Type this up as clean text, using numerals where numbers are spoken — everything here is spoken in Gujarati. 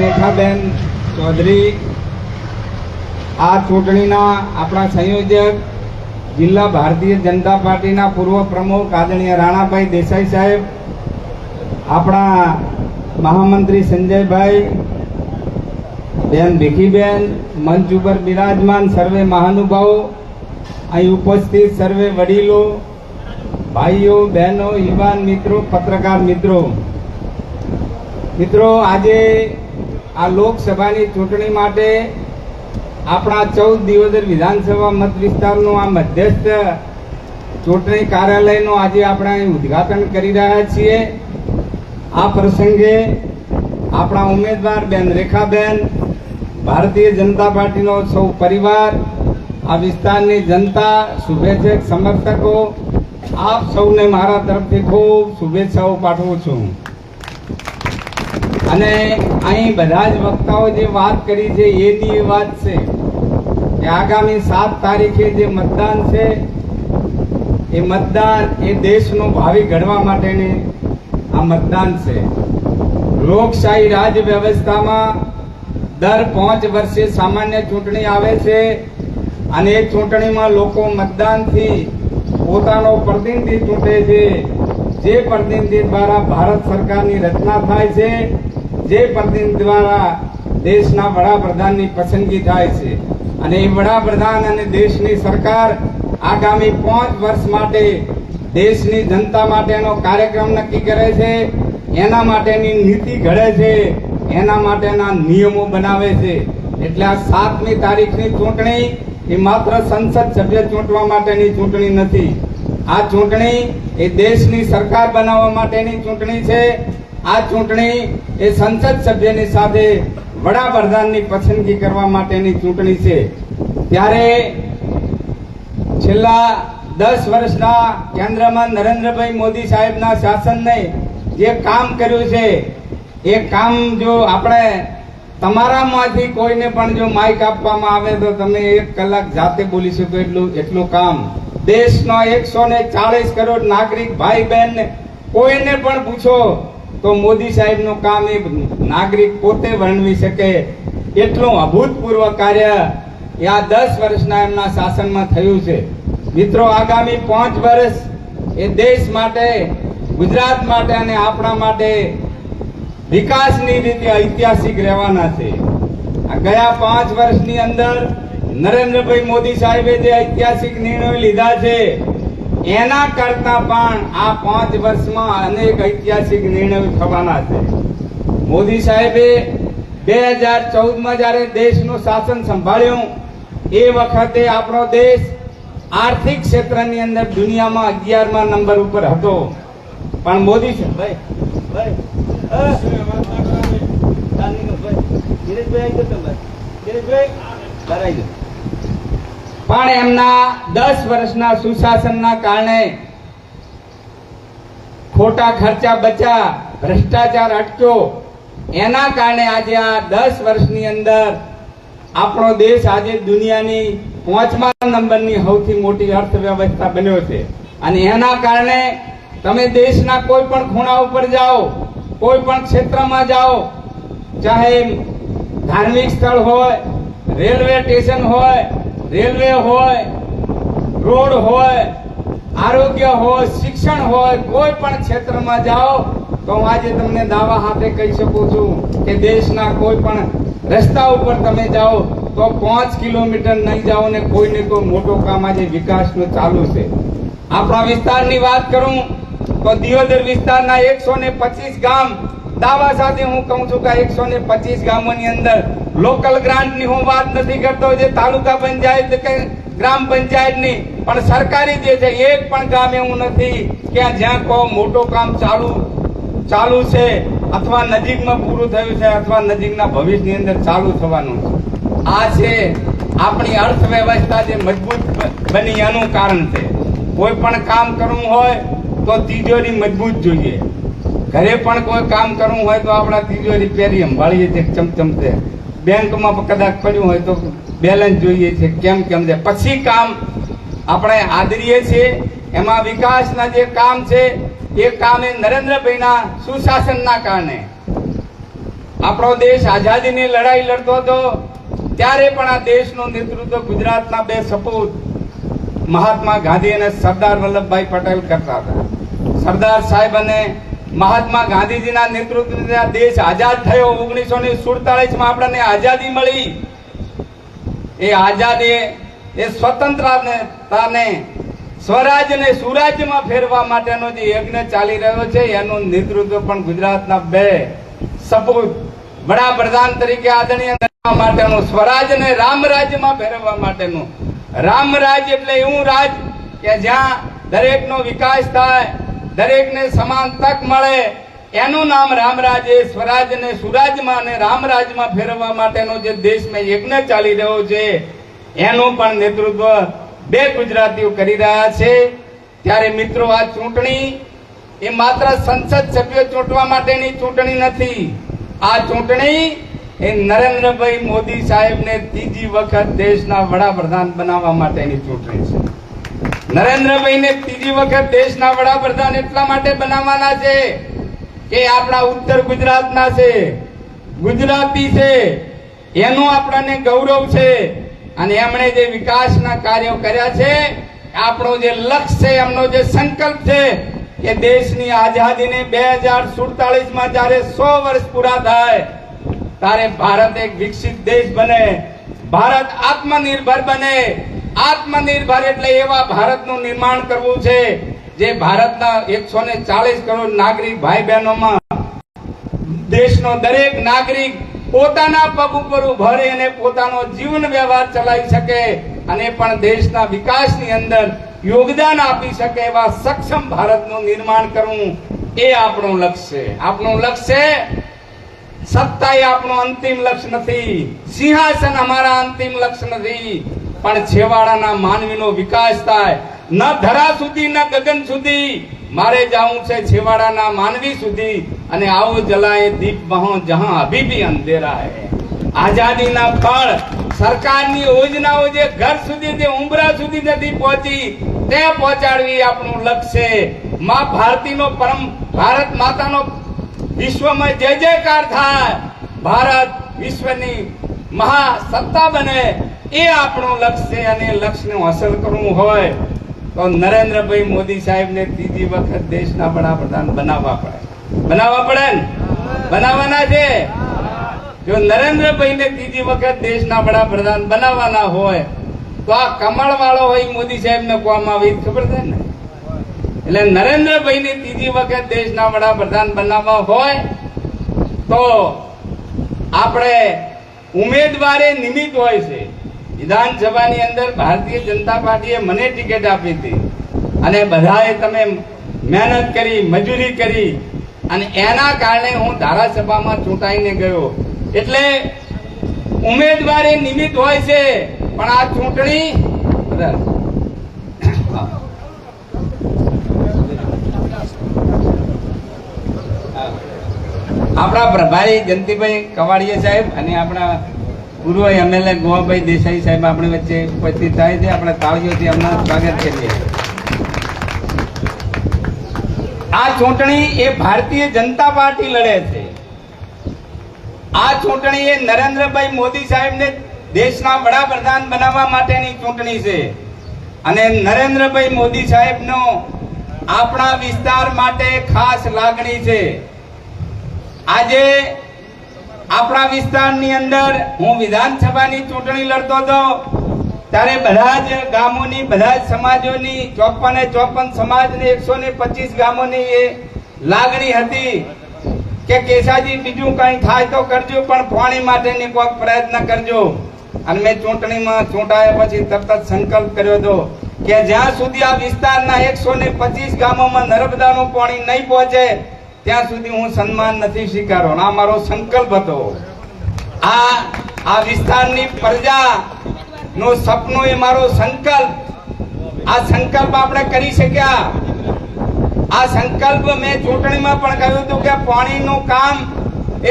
રેખાબેન ચૌધરી આ ચૂંટણીના આપણા સંયોજક જિલ્લા ભારતીય જનતા પાર્ટીના પૂર્વ પ્રમુખ આદરણીય રાણાભાઈ દેસાઈ સાહેબ, આપણા મહામંત્રી સંજયભાઈ, બેન ભીખીબેન, મંચ ઉપર બિરાજમાન સર્વે મહાનુભાવો, અહીં ઉપસ્થિત સર્વે વડીલો, ભાઈઓ, બહેનો, યુવાન મિત્રો, પત્રકાર મિત્રો, આજે આ લોકસભાની ચૂંટણી માટે આપણા 14 દિયોદર વિધાનસભા મત વિસ્તારનું આ મધ્યસ્થ ચૂંટણી કાર્યાલયનું આજે આપણે અહીં ઉદ્ઘાટન કરી રહ્યા છીએ। આ પ્રસંગે આપણા ઉમેદવાર બેન રેખાબેન, ભારતીય જનતા પાર્ટીનો સૌ પરિવાર, આ વિસ્તારની જનતા, શુભેચ્છક સમર્થકો, આપ સૌને મારા તરફથી ખૂબ શુભેચ્છાઓ પાઠવું છું। અને અહીં બધા જ વક્તાઓ જે વાત કરી છે એની એ વાત છે કે આગામી 7 તારીખે જે મતદાન છે એ મતદાન એ દેશનું ભાવિ ઘડવા માટેની આ મતદાન છે। લોકશાહી રાજ વ્યવસ્થામાં દર 5 વર્ષે સામાન્ય ચૂંટણી આવે છે અને એ ચૂંટણીમાં લોકો મતદાનથી પોતાનો પ્રતિનિધિ ચૂંટે છે। જે પ્રતિનિધિ દ્વારા ભારત સરકારની રચના થાય છે, જે પ્રતિનિધિ દ્વારા દેશના વડાપ્રધાનની પસંદગી થાય છે અને એ વડાપ્રધાન અને દેશની સરકાર આગામી 5 વર્ષ માટે દેશની જનતા માટેનો કાર્યક્રમ નક્કી કરે છે, એના માટેની નીતિ ઘડે છે, એના માટેના નિયમો બનાવે છે। એટલે આ 7મી તારીખની ચૂંટણી એ માત્ર સંસદ સભ્ય ચૂંટવા માટેની ચૂંટણી નથી। આ ચૂંટણી એ દેશની સરકાર બનાવવા માટેની ચૂંટણી છે। આ ચૂંટણી એ સંસદ સભ્યની સાથે વડાપ્રધાનની પસંદગી કરવા માટેની ચૂંટણી છે। ત્યારે છેલ્લા 10 વર્ષના કેન્દ્રમાં નરેન્દ્રભાઈ મોદી સાહેબના શાસનને જે કામ કર્યું છે એ કામ જો આપણે તમારામાંથી કોઈને પણ જો માઇક આપવામાં આવે તો તમે 1 કલાક જાતે બોલી શકો એટલું કામ દેશનો 140 કરોડ નાગરિક ભાઈ બહેન કોઈને પણ પૂછો તો મોદી સાહેબનું કામ એ નાગરિક પોતે વર્ણવી શકે એટલું અભૂતપૂર્વ કાર્ય એ આ 10 વર્ષના એમના શાસનમાં થયું છે। મિત્રો, આગામી 5 વર્ષ એ દેશ માટે, ગુજરાત માટે અને આપણા માટે વિકાસની રીતે ઐતિહાસિક રહેવાના છે। આ ગયા 5 વર્ષની અંદર નરેન્દ્રભાઈ મોદી સાહેબે જે ઐતિહાસિક નિર્ણયો લીધા છે એના કરતા પણ આ 5 વર્ષમાં અનેક ઐતિહાસિક નિર્ણયો થવાના છે। મોદી સાહેબે 2014માં જ્યારે દેશનું શાસન સંભાળ્યું એ વખતે આપણો દેશ આર્થિક ક્ષેત્રની અંદર દુનિયામાં 11મા નંબર ઉપર હતો, પણ મોદી પણ એમના 10 વર્ષના સુશાસનના કારણે ખોટા ખર્ચા બચ્યા, ભ્રષ્ટાચાર અટક્યો, એના કારણે આજે આ 10 વર્ષની અંદર આપણો દેશ આજે દુનિયાની 5મા નંબરની સૌથી મોટી અર્થવ્યવસ્થા બન્યો છે। અને એના કારણે તમે દેશના કોઈ પણ ખૂણા ઉપર જાઓ, કોઈ પણ ક્ષેત્રમાં જાઓ, ચાહે ધાર્મિક સ્થળ હોય, રેલવે સ્ટેશન હોય, રેલવે હોય, રોડ હોય, આરોગ્ય હોય, શિક્ષણ હોય, કોઈ પણ ક્ષેત્રમાં જાઓ તો હું આજે તમને દાવા સાથે કહી શકું છું કે દેશના કોઈ પણ રસ્તા ઉપર તમે જાઓ તો 5 કિલોમીટર નહીં જાઓ ને કોઈને કોઈ મોટો કામ આજે વિકાસનું ચાલુ છે। આપણા વિસ્તારની વાત કરું તો દિયોદર વિસ્તારના 125 ગામ, દાવા સાથે હું કહું છું કે 125 ગામોની અંદર લોકલ ગ્રાન્ટની હું વાત નથી કરતો, જે તાલુકા પંચાયત કે ગ્રામ પંચાયતની, પણ સરકારી જે છે એક પણ ગામ એવું નથી કે જ્યાં કોઈ મોટો કામ ચાલુ છે અથવા નજીકમાં પૂરું થયું છે અથવા નજીકના ભવિષ્યની અંદર ચાલુ થવાનું છે। આ છે આપણી અર્થવ્યવસ્થા જે મજબૂત બની એનું કારણ છે। કોઈ પણ કામ કરવું હોય તો તિજોરી મજબૂત જોઈએ, ઘરે પણ કોઈ કામ કરવું હોય તો આપણા તિજોરી પેરી સંભાળીએ છીએ ચમચમતે, બેંકમાં કદાચ પડ્યું હોય તો બેલેન્સ જોઈએ છે કેમ છે, પછી કામ આપણે આદરીએ છીએ। એમાં વિકાસના જે કામ છે એ કામ એ નરેન્દ્રભાઈના સુશાસનના કારણે આપણો દેશ આઝાદીની લડાઈ લડતો હતો ત્યારે પણ આ દેશનું નેતૃત્વ ગુજરાતના બે સપૂત મહાત્મા ગાંધી અને સરદાર વલ્લભભાઈ પટેલ કરતા હતા. સરદાર સાહેબ અને મહાત્મા ગાંધીજીના નેતૃત્વથી આ દેશ આઝાદ થયો. 1947માં આપણને આઝાદી મળી. એ આઝાદી એ સ્વતંત્રતાને સ્વરાજ્યને સુરાજ્યમાં ફેરવા માટેનો જે યજ્ઞ ચાલી રહ્યો છે એનું નેતૃત્વ પણ ગુજરાતના બે સપૂત વડાપ્રધાન તરીકે આદરણીય કરવા માટેનું, સ્વરાજ્યને રામરાજ્યમાં ફેરવવા માટેનું. રામરાજ એટલે એવું રાજ કે જ્યાં દરેકનો વિકાસ થાય, દરેકને સમાન તક મળે, એનું નામ રામરાજ. એ સ્વરાજ્યને સુરાજ્યમાં અને રામરાજ્યમાં ફેરવવા માટેનો જે દેશમાં યજ્ઞ ચાલી રહ્યો છે એનું પણ નેતૃત્વ બે ગુજરાતીઓ કરી રહ્યા છે. ત્યારે મિત્રો, આ ચૂંટણી એ માત્ર સંસદ સભ્યો ચૂંટવા માટેની ચૂંટણી નથી. આ ચૂંટણી એ નરેન્દ્રભાઈ મોદી સાહેબને ત્રીજી વખત દેશના વડાપ્રધાન બનાવવા માટેની ચૂંટણી છે. નરેન્દ્રભાઈને ત્રીજી વખત દેશના વડાપ્રધાન એટલા માટે બનાવવાના છે કે આપણા ઉત્તર ગુજરાતના છે, ગુજરાતી છે, એનું આપણને ગૌરવ છે. અને એમણે જે વિકાસના કાર્યો કર્યા છે, આપણો જે લક્ષ્ય છે, એમનો જે સંકલ્પ છે કે દેશની આઝાદીને 2047માં જ્યારે 100 વર્ષ પૂરા થાય ત્યારે ભારત એક વિકસિત દેશ બને, ભારત આત્મનિર્ભર બને. આત્મનિર્ભર એટલે એવા ભારતનું નિર્માણ કરવું છે જે ભારતના 140 કરોડ નાગરિક ભાઈ બહેનોમાં દેશનો દરેક નાગરિક પોતાના પગ ઉપર ઉભા રહી અને પોતાનો જીવન વ્યવહાર ચલાવી શકે અને પણ દેશના વિકાસની અંદર યોગદાન આપી શકે એવા સક્ષમ ભારતનું નિર્માણ કરવું એ આપણું લક્ષ્ય છે. આપણું લક્ષ્ય સત્તા એ આપણું અંતિમ લક્ષ્ય નથી, સિંહાસન અમારા અંતિમ લક્ષ્ય નથી, પણ છેવાડાના માનવીનો વિકાસ થાય. ન ધરા સુધી ન ગગન સુધી મારે જાવું છે છેવાડાના માનવી સુધી. અને આવો જલાએ દીપ વહો જહાં અભી ભી અંધેરા હૈ. આઝાદીના ફળ સરકારની યોજનાઓ જે ઘર સુધી, જે ઉંબરા સુધી નથી પહોંચી તે પહોંચાડવી આપણું લક્ષ્ય છે. માં ભારતીનો ભારત માતાનો વિશ્વમાં જય જયકાર થાય, ભારત વિશ્વની મહાસત્તા બને, એ આપણું લક્ષ્ય છે. અને લક્ષ્યને હાંસલ કરવું હોય તો નરેન્દ્રભાઈ મોદી સાહેબને ત્રીજી વખત દેશના વડાપ્રધાન બનાવવા પડે. બનાવવા પડે ને? બનાવવાના છે. જો નરેન્દ્રભાઈને ત્રીજી વખત દેશના વડાપ્રધાન બનાવવાના હોય તો આ કમળ વાળો હોય મોદી સાહેબને કોમ આવે ખબર છે ને. એટલે નરેન્દ્રભાઈને ત્રીજી વખત દેશના વડાપ્રધાન બનાવવા હોય તો આપણે ઉમેદવારે નિમિત્ત હોય છે. વિધાનસભાની અંદર ભારતીય જનતા પાર્ટીએ મને ટિકિટ આપી હતી અને બધાએ તમે મહેનત કરી, મજૂરી કરી અને એના કારણે હું ધારાસભામાં ચૂંટાઈને ગયો. એટલે ઉમેદવારે નિમિત્ત હોય છે, પણ આ ચૂંટણી આપણા પ્રભારી જયંતિભાઈ કવાડિયા સાહેબ અને આપણા પૂર્વ એમએલએ ગોવાભાઈ દેસાઈ સાહેબ આપણી વચ્ચે ઉપસ્થિત થાય છે. આપણે તાળીઓથી એમનું સ્વાગત કરીએ. આ ચૂંટણી એ ભારતીય જનતા પાર્ટી લડે છે. આ ચૂંટણી એ નરેન્દ્રભાઈ મોદી સાહેબને દેશના વડાપ્રધાન બનાવવા માટેની ચૂંટણી છે. અને નરેન્દ્રભાઈ મોદી સાહેબનો આપણા વિસ્તાર માટે ખાસ લાગણી છે. આજે આપણા વિસ્તારની અંદર હું વિધાનસભાની ચૂંટણી લડતો હતો ત્યારે બધા જ ગામોની, બધા જ સમાજોની 54 સમાજને 125 ગામોની એ લાગણી હતી કે કેશાજી બીજું કઈ થાય તો કરજો, પણ પાણી માટેની કોઈ પ્રયત્ન કરજો. અને મેં ચૂંટણીમાં ચૂંટાયા પછી તરત જ સંકલ્પ કર્યો હતો કે જ્યાં સુધી આ વિસ્તારના 125 ગામોમાં નર્મદાનું પાણી નહીં પહોંચે ત્યાં સુધી હું સન્માન નથી સ્વીકારો. આ મારો સંકલ્પ હતો. આ વિસ્તારની પ્રજા નો સપનું એ મારો સંકલ્પ. આ સંકલ્પ આપણે કરી શક્યા. આ સંકલ્પ મેં ચૂંટણીમાં પણ કહ્યું હતું કે પાણીનું કામ એ